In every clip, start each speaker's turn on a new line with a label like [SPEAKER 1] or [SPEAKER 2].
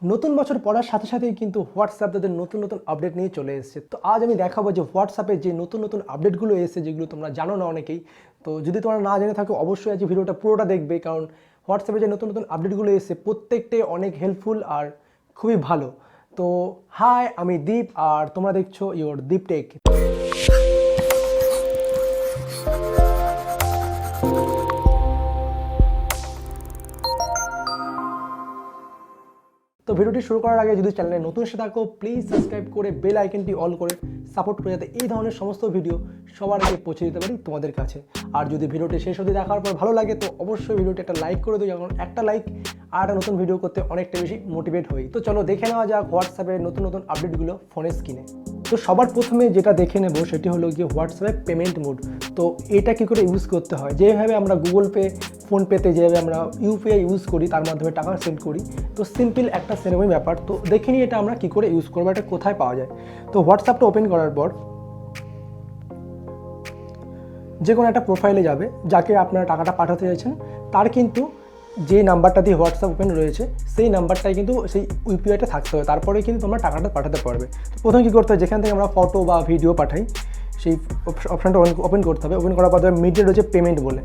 [SPEAKER 1] নতুন বছর পড়ার সাথে সাথেই কিন্তু হোয়াটসঅ্যাপ তাদের নতুন নতুন আপডেট নিয়ে চলে এসেছে। তো আজ আমি দেখাবো যে হোয়াটসঅ্যাপে যে নতুন নতুন আপডেটগুলো এসেছে, যেগুলো তোমরা জানো না অনেকেই। তো যদি তোমরা না জেনে থাকো, অবশ্যই আজ ভিডিওটা পুরোটা দেখবে, কারণ হোয়াটসঅ্যাপে যে নতুন নতুন আপডেটগুলো এসেছে প্রত্যেকটাই অনেক হেল্পফুল আর খুবই ভালো। তো হাই, আমি দীপ আর তোমরা দেখছো ইওর দীপ টেক। তো ভিডিওটি শুরু করার আগে যদি চ্যানেলে নতুন এসে থাকো, প্লিজ সাবস্ক্রাইব করে বেল আইকনটি অল করে সাপোর্ট করে, যাতে এই ধরনের সমস্ত ভিডিও সবার আগে পৌঁছে দিতে পারি তোমাদের কাছে। আর যদি ভিডিওটি শেষ অবধি দেখার পর ভালো লাগে, তো অবশ্যই ভিডিওটি একটা লাইক করে দিও, কারণ একটা লাইক আর একটা নতুন ভিডিও করতে অনেকটা বেশি মোটিভেট হই। তো চলো দেখে নেওয়া যাক হোয়াটসঅ্যাপের নতুন নতুন আপডেটগুলো ফোনের স্ক্রিনে। তো সবার প্রথমে যেটা দেখে নেব সেটি হলো গিয়ে হোয়াটসঅ্যাপে পেমেন্ট মোড। তো এটা কী করে ইউজ করতে হয়, যেভাবে আমরা গুগল পে, ফোনপেতে যেভাবে আমরা ইউপিআই ইউজ করি, তার মাধ্যমে টাকা সেন্ড করি, তো সিম্পল একটা সেরকমই ব্যাপার। তো দেখে নিই এটা আমরা কী করে ইউজ করবো, এটা কোথায় পাওয়া যায়। তো হোয়াটসঅ্যাপটা ওপেন করার পর যে কোনো একটা প্রোফাইলে যাবে, যাকে আপনারা টাকাটা পাঠাতে চাইছেন, তার কিন্তু যে নাম্বারটা দিয়ে হোয়াটসঅ্যাপ ওপেন রয়েছে সেই নাম্বারটাই কিন্তু সেই ইউপিআইটা থাকতে হবে, তারপরে কিন্তু তোমরা টাকাটা পাঠাতে পারবে। তো প্রথমে কী করতে হবে, যেখান থেকে আমরা ফটো বা ভিডিও পাঠাই সেই অপশানটা ওপেন করতে হবে। ওপেন করার পর মিডিয়া রয়েছে পেমেন্ট বলে।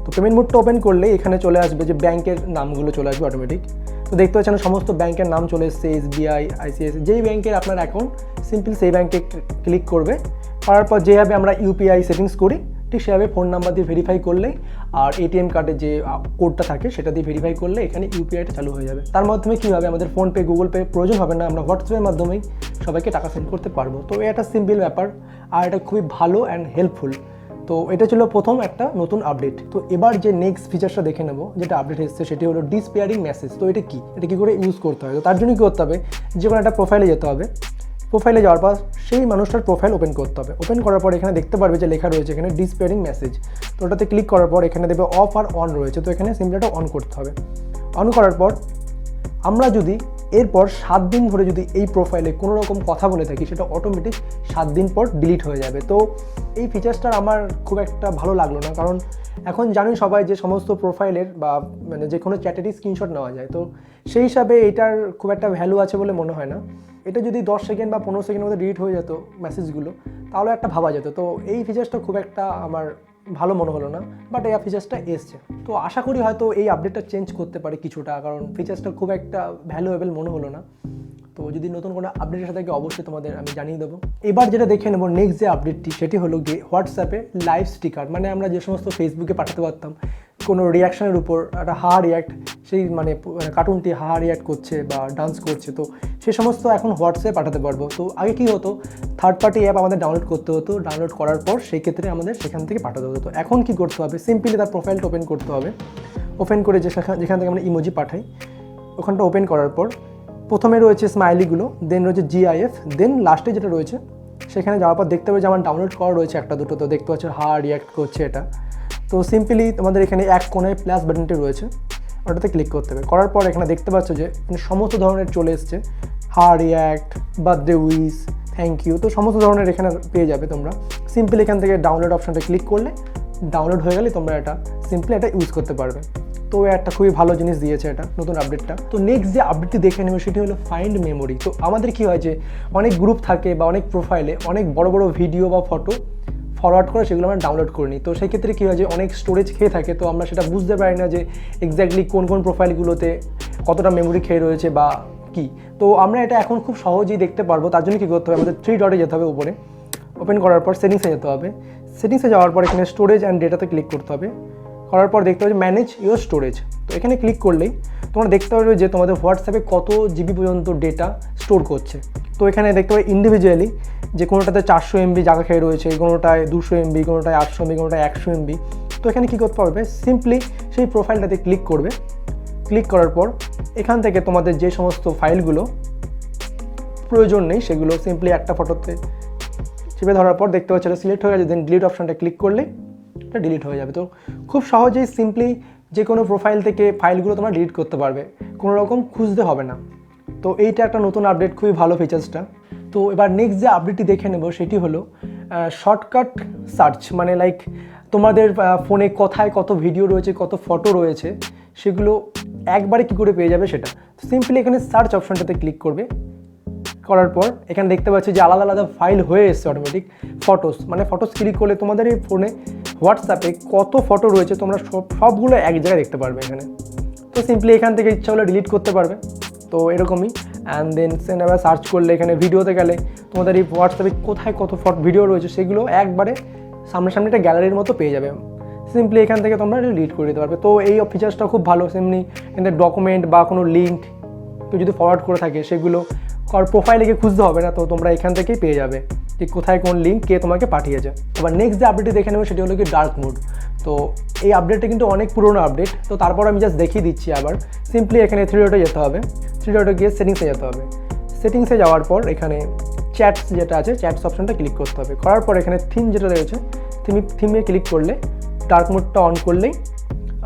[SPEAKER 1] তো পেমেন্ট মোডটা ওপেন করলে এখানে চলে আসবে যে ব্যাংকের নামগুলো চলে আসবে অটোমেটিক। তো দেখতে পাচ্ছেন সমস্ত ব্যাংকের নাম চলে এসছে, এসবিআই, আইসিআইসি, যেই ব্যাংকের আপনার অ্যাকাউন্ট, সিম্পল সেই ব্যাংকে ক্লিক করবে। করার পর যেভাবে আমরা ইউপিআই সেটিংস করি ঠিক সেভাবে ফোন নাম্বার দিয়ে ভেরিফাই করলেই, আর এটিএম কার্ডের যে কোডটা থাকে সেটা দিয়ে ভেরিফাই করলে এখানে ইউপিআইটা চালু হয়ে যাবে। তার মাধ্যমে কী হবে, আমাদের ফোনপে, গুগল পে প্রয়োজন হবে না, আমরা হোয়াটসঅ্যাপের মাধ্যমেই সবাইকে টাকা সেন্ড করতে পারবো। তো এটা সিম্পল ব্যাপার আর এটা খুবই ভালো অ্যান্ড হেল্পফুল। তো এটা ছিল প্রথম একটা নতুন আপডেট। তো এবার যে নেক্সট ফিচারসটা দেখে নেব, যেটা আপডেট এসেছে সেটি হলো ডিসপেয়ারিং মেসেজ। তো এটা কী করে ইউজ করতে হয়। তো তার জন্য কী করতে হবে, যে কোনো একটা প্রোফাইলে যেতে হবে। প্রোফাইলে যাওয়ার পর সেই মানুষটার প্রোফাইল ওপেন করতে হবে। ওপেন করার পর এখানে দেখতে পারবে যে লেখা রয়েছে এখানে ডিসপেয়ারিং মেসেজ। তো ওটাতে ক্লিক করার পর এখানে দেবে অফ আর অন রয়েছে। তো এখানে সিম্পলি এটা অন করতে হবে। অন করার পর আমরা যদি এরপর 7 দিন ধরে যদি এই প্রোফাইলে কোনো রকম কথা বলে থাকি, সেটা অটোমেটিক 7 দিন পর ডিলিট হয়ে যাবে। তো এই ফিচার্সটা আমার খুব একটা ভালো লাগলো না, কারণ এখন জানোই সবাই যে সমস্ত প্রোফাইলের বা মানে যে কোনো চ্যাটেরই স্ক্রিনশট নেওয়া যায়। তো সেই হিসাবে এটার খুব একটা ভ্যালু আছে বলে মনে হয় না। এটা যদি 10 সেকেন্ড বা 15 সেকেন্ডের মধ্যে ডিলিট হয়ে যেত মেসেজগুলো, তাহলে একটা ভাবা যেত। তো এই ফিচার্সটা খুব একটা আমার ভালো মনে হলো না, বাট এই ফিচার্সটা এসছে। তো আশা করি হয়তো এই আপডেটটা চেঞ্জ করতে পারে কিছুটা, কারণ ফিচার্সটা খুব একটা ভ্যালুয়েবল মনে হলো না। তো যদি নতুন কোনো আপডেট এসে থাকে অবশ্যই তোমাদের আমি জানিয়ে দেবো। এবার যেটা দেখে নেবো নেক্সট যে আপডেটটি, সেটি হলো গিয়ে হোয়াটসঅ্যাপে লাইভ স্টিকার। মানে আমরা যে সমস্ত ফেসবুকে পাঠাতে পারতাম কোনো রিয়াকশানের উপর একটা হাহা রিয়াক্ট, সেই মানে কার্টুনটি হাহা রিয়াক্ট করছে বা ডান্স করছে, তো সে সমস্ত এখন হোয়াটসঅ্যাপে পাঠাতে পারবো। তো আগে কী হতো, থার্ড পার্টি অ্যাপ আমাদের ডাউনলোড করতে হতো, ডাউনলোড করার পর সেই ক্ষেত্রে আমাদের সেখান থেকে পাঠাতে হতো। তো এখন কী করতে হবে, সিম্পলি তার প্রোফাইলটা ওপেন করতে হবে। ওপেন করে যেখান থেকে আমরা ইমোজি পাঠাই, ওখানটা ওপেন করার পর প্রথমে রয়েছে স্মাইলিগুলো, দেন রয়েছে জিআইএফ, দেন লাস্টে যেটা রয়েছে সেখানে যাওয়ার পর দেখতে পাবে যে আমার ডাউনলোড করা রয়েছে একটা দুটো। তো দেখতে পাচ্ছ হাহা রিয়াক্ট করছে এটা। তো সিম্পলি তোমাদের এখানে এক কোণায় প্লাস বাটনটি রয়েছে, ওটাতে ক্লিক করতে হবে। করার পর এখানে দেখতে পাচ্ছ যে সমস্ত ধরনের চলে এসছে, haha react, birthday wish, thank you. তো সমস্ত ধরনের এখানে পেয়ে যাবে তোমরা। সিম্পলি এখান থেকে ডাউনলোড অপশানটা ক্লিক করলে ডাউনলোড হয়ে গেলে তোমরা এটা সিম্পলি এটা ইউজ করতে পারবে। তো একটা খুবই ভালো জিনিস দিয়েছে এটা নতুন আপডেটটা। তো নেক্সট যে আপডেটটি দেখে নেবে সেটি হলো ফাইন্ড মেমোরি। তো আমাদের কী হয় যে অনেক গ্রুপ থাকে বা অনেক প্রোফাইলে অনেক বড় বড় ভিডিও বা ফটো ফরওয়ার্ড করে সেগুলো আমরা ডাউনলোড করে নিই। তো সেই ক্ষেত্রে কী হয় যে অনেক স্টোরেজ খেয়ে থাকে, তো আমরা সেটা বুঝতে পারি না যে এক্স্যাক্টলি কোন কোন প্রোফাইলগুলোতে কতটা মেমোরি খেয়ে রয়েছে বা কী। তো আমরা এটা এখন খুব সহজেই দেখতে পারবো। তার জন্য কী করতে হবে, আমাদের 3 ডটে যেতে হবে উপরে। ওপেন করার পর সেটিংসে যেতে হবে। সেটিংসে যাওয়ার পর এখানে স্টোরেজ অ্যান্ড ডেটাতে ক্লিক করতে হবে। করার পর দেখতে পাবে ম্যানেজ ইউর স্টোরেজ। তো এখানে ক্লিক করলেই তোমরা দেখতে পারবে যে তোমাদের হোয়াটসঅ্যাপে কত জিবি পর্যন্ত ডেটা স্টোর করছে। তো এখানে দেখতে পাবে ইন্ডিভিজুয়ালি যে কোনোটাতে 400 MB জায়গা খেয়ে রয়েছে, কোনোটায় 200 MB, কোনোটায় 800 MB, কোনোটায় 100 MB। তো এখানে কী করতে পারবে, সিম্পলি সেই প্রোফাইলটাতে ক্লিক করবে। ক্লিক করার পর এখান থেকে তোমাদের যে সমস্ত ফাইলগুলো প্রয়োজন নেই সেগুলো সিম্পলি একটা ফটোতে চেপে ধরার পর দেখতে পাচ্ছি এটা সিলেক্ট হয়ে গেছে, দেন ডিলিট অপশানটা ক্লিক করলে এটা ডিলিট হয়ে যাবে। তো খুব সহজেই সিম্পলি যে কোনো প্রোফাইল থেকে ফাইলগুলো তোমরা ডিলিট করতে পারবে, কোনো রকম খুঁজতে হবে না। তো এইটা একটা নতুন আপডেট, খুবই ভালো ফিচার্সটা। তো এবার নেক্সট যে আপডেটটি দেখে নেব সেটি হলো শর্টকাট সার্চ। মানে লাইক তোমাদের ফোনে কোথায় কত ভিডিও রয়েছে, কত ফটো রয়েছে, সেগুলো একবারে কী করে পেয়ে যাবে সেটা সিম্পলি এখানে সার্চ অপশনটাতে ক্লিক করবে। করার পর এখানে দেখতে পাচ্ছি যে আলাদা আলাদা ফাইল হয়ে এসছে অটোমেটিক। ফটোস মানে ফটোস ক্লিক করলে তোমাদের এই ফোনে হোয়াটসঅ্যাপে কত ফটো রয়েছে তোমরা সবগুলো এক জায়গায় দেখতে পারবে এখানে। তো সিম্পলি এখান থেকে ইচ্ছা হলে ডিলিট করতে পারবে। তো এরকমই অ্যান্ড দেন আবার সার্চ করলে এখানে ভিডিওতে গেলে তোমাদের এই হোয়াটসঅ্যাপে কোথায় কত ভিডিও রয়েছে সেগুলো একবারে সামনাসামনি একটা গ্যালারির মতো পেয়ে যাবে। সিম্পলি এখান থেকে তোমরা ডিলিট করে দিতে পারবে। তো এই ফিচার্সটা খুব ভালো। সেমনি এখানে ডকুমেন্ট বা কোনো লিঙ্ক কেউ যদি ফরওয়ার্ড করে থাকে সেগুলো কারোর প্রোফাইলে গিয়ে খুঁজতে হবে না, তো তোমরা এখান থেকেই পেয়ে যাবে যে কোথায় কোন লিঙ্ক কে তোমাকে পাঠিয়েছে। এবার নেক্সট যে আপডেটটি দেখে নেবে সেটি হলো কি ডার্ক মোড। তো এই আপডেটটা কিন্তু অনেক পুরোনো আপডেট। তো তারপর আমি জাস্ট দেখিয়ে দিচ্ছি আবার। সিম্পলি এখানে 3 ডটে যেতে হবে, 3 ডটে গিয়ে সেটিংসে যেতে হবে। সেটিংসে যাওয়ার পর এখানে চ্যাটস যেটা আছে চ্যাটস অপশনটা ক্লিক করতে হবে। করার পর এখানে থিম যেটা রয়েছে থিমে ক্লিক করলে ডার্ক মোডটা অন করলেই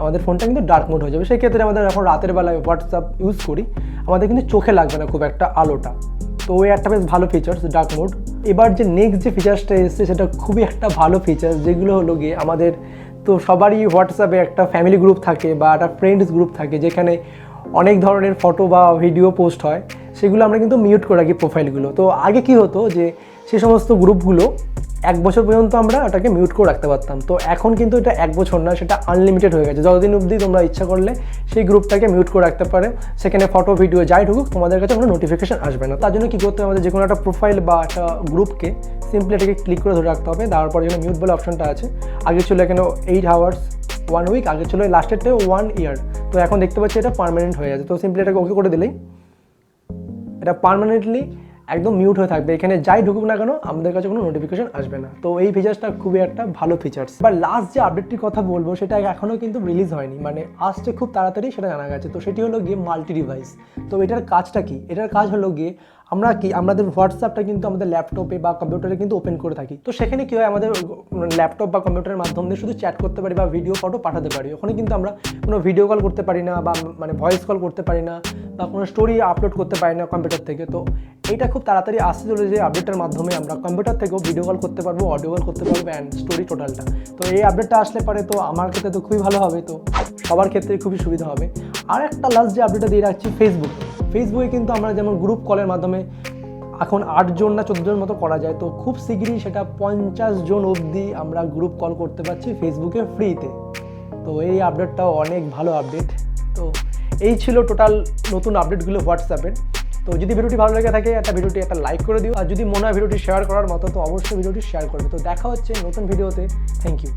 [SPEAKER 1] আমাদের ফোনটা কিন্তু ডার্ক মোড হয়ে যাবে। সেই ক্ষেত্রে আমাদের এখন রাতের বেলায় হোয়াটসঅ্যাপ ইউজ করি, আমাদের কিন্তু চোখে লাগবে না খুব একটা আলোটা। তো ওই একটা বেশ ভালো ফিচার্স ডার্ক মোড। এবার যে নেক্সট যে ফিচার্সটা এসছে সেটা খুবই একটা ভালো ফিচার্স, যেগুলো হলো গিয়ে আমাদের তো সবারই হোয়াটসঅ্যাপে একটা ফ্যামিলি গ্রুপ থাকে বা একটা ফ্রেন্ডস গ্রুপ থাকে যেখানে অনেক ধরনের ফটো বা ভিডিও পোস্ট হয়, সেগুলো আমরা কিন্তু মিউট করে রাখি প্রোফাইলগুলো। তো আগে কি হতো যে সে সমস্ত গ্রুপগুলো 1 বছর পর্যন্ত আমরা ওটাকে মিউট করে রাখতে পারতাম। তো এখন কিন্তু এটা 1 বছর না, সেটা আনলিমিটেড হয়ে গেছে। যতদিন অবধি তোমরা ইচ্ছা করলে সেই গ্রুপটাকে মিউট করে রাখতে পারে। সেখানে ফটো ভিডিও যাই ঢুকুক তোমাদের কাছে কোনো নোটিফিকেশন আসবে না। তার জন্য কী করতে হবে, আমাদের যে কোনো একটা প্রোফাইল বা একটা গ্রুপকে সিম্পলি এটাকে ক্লিক করে ধরে রাখতে হবে। তারপর এখানে মিউট বলে অপশনটা আছে। আগে ছিল এখানে 8 আওয়ার্স 1 উইক, আগে ছিল লাস্টেরটাও 1 ইয়ার। তো এখন দেখতে পাচ্ছি এটা পার্মানেন্ট হয়ে আছে। তো সিম্পলি এটাকে ওকে করে দিলেই এটা পার্মানেন্টলি একদম মিউট হয়ে থাকবে। এখানে যাই ঢুকুক না কেন আমাদের কাছে কোনো নোটিফিকেশন আসবে না। তো এই ফিচার্সটা খুবই একটা ভালো ফিচার্স। এবার লাস্ট যে আপডেটটির কথা বলবো সেটা এখনও কিন্তু রিলিজ হয়নি, মানে আসছে খুব তাড়াতাড়ি সেটা জানা গেছে। তো সেটি হলো গিয়ে মাল্টি ডিভাইস। তো এটার কাজটা কি? এটার কাজ হলো গিয়ে আমাদের হোয়াটসঅ্যাপটা কিন্তু আমাদের ল্যাপটপে বা কম্পিউটারে কিন্তু ওপেন করে থাকি। তো সেখানে কী হয়, আমাদের ল্যাপটপ বা কম্পিউটারের মাধ্যমে শুধু চ্যাট করতে পারি বা ভিডিও ফটো পাঠাতে পারি। ওখানে কিন্তু আমরা কোনো ভিডিও কল করতে পারি না বা মানে ভয়েস কল করতে পারি না বা কোনো স্টোরি আপলোড করতে পারি না কম্পিউটার থেকে। তো এইটা খুব তাড়াতাড়ি আসতে চলে যে আপডেটের মাধ্যমে আমরা কম্পিউটার থেকেও ভিডিও কল করতে পারবো, অডিও কল করতে পারবো অ্যান্ড স্টোরি টোটালটা। তো এই আপডেটটা আসলে পারে তো আমার ক্ষেত্রে তো খুবই ভালো হবে, তো সবার ক্ষেত্রে খুবই সুবিধা হবে। আর একটা লাস্ট যে আপডেটটা দিয়ে রাখছি ফেসবুকে কিন্তু আমরা যেমন গ্রুপ কলের মাধ্যমে এখন 8 জন না 14 জন মতো করা যায়। তো খুব শীঘ্রই সেটা 50 জন অবধি আমরা গ্রুপ কল করতে পারছি ফেসবুকে ফ্রিতে। তো এই আপডেটটাও অনেক ভালো আপডেট। তো এই ছিল টোটাল নতুন আপডেটগুলো হোয়াটসঅ্যাপের। তো যদি ভিডিওটি ভালো লেগে থাকে ভিডিওটি একটা লাইক করে দিও, আর যদি মনে হয় ভিডিওটি শেয়ার করার মতো তো অবশ্যই ভিডিওটি শেয়ার করবে। তো দেখা হচ্ছে নতুন ভিডিওতে। Thank you.